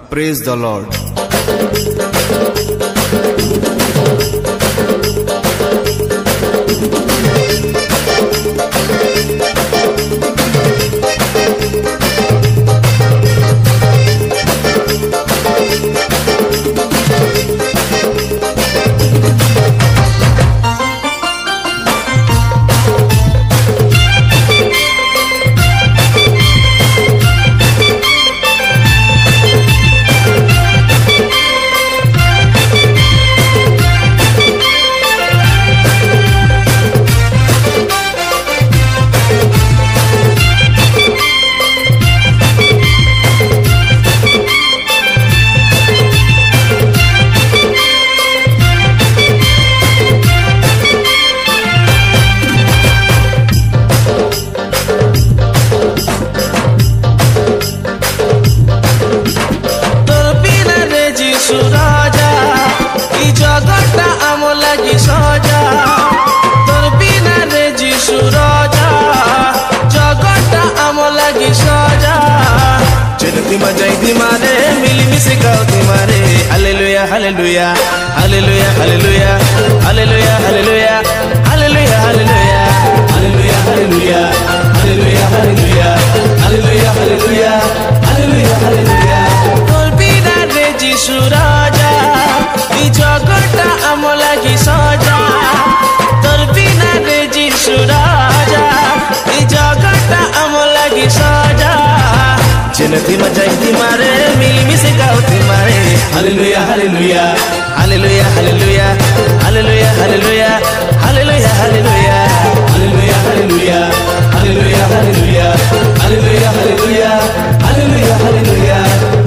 Praise the Lord. Hallelujah, hallelujah, hallelujah, hallelujah, hallelujah, hallelujah, hallelujah, hallelujah, hallelujah, hallelujah, hallelujah, hallelujah, hallelujah, hallelujah, hallelujah, hallelujah. Kolbina reji suraja, I jagata amolagi saja. Kolbina reji suraja, I jagata amolagi saja. Jenati majai mare, mili mise gauti mare. Hallelujah, hallelujah, hallelujah, hallelujah, hallelujah, hallelujah, hallelujah, hallelujah, hallelujah, hallelujah, hallelujah, hallelujah, hallelujah, hallelujah, hallelujah, hallelujah.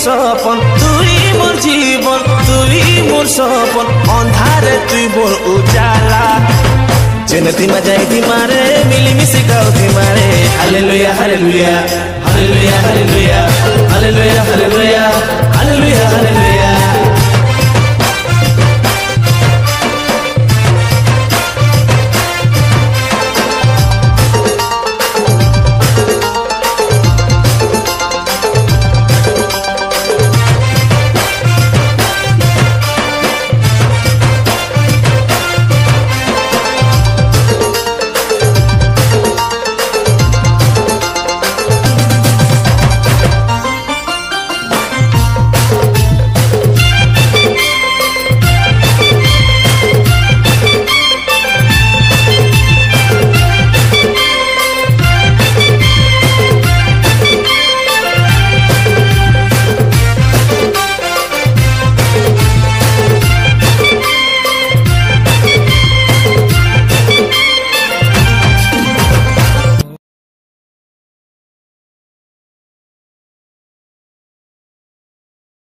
सपन तुई मोर जीवन तुई मोर सपन अंधारे तुई मोर उजाला जनती मजाई मारे मिली मिसी गाउती मारे hallelujah hallelujah hallelujah hallelujah hallelujah hallelujah hallelujah hallelujah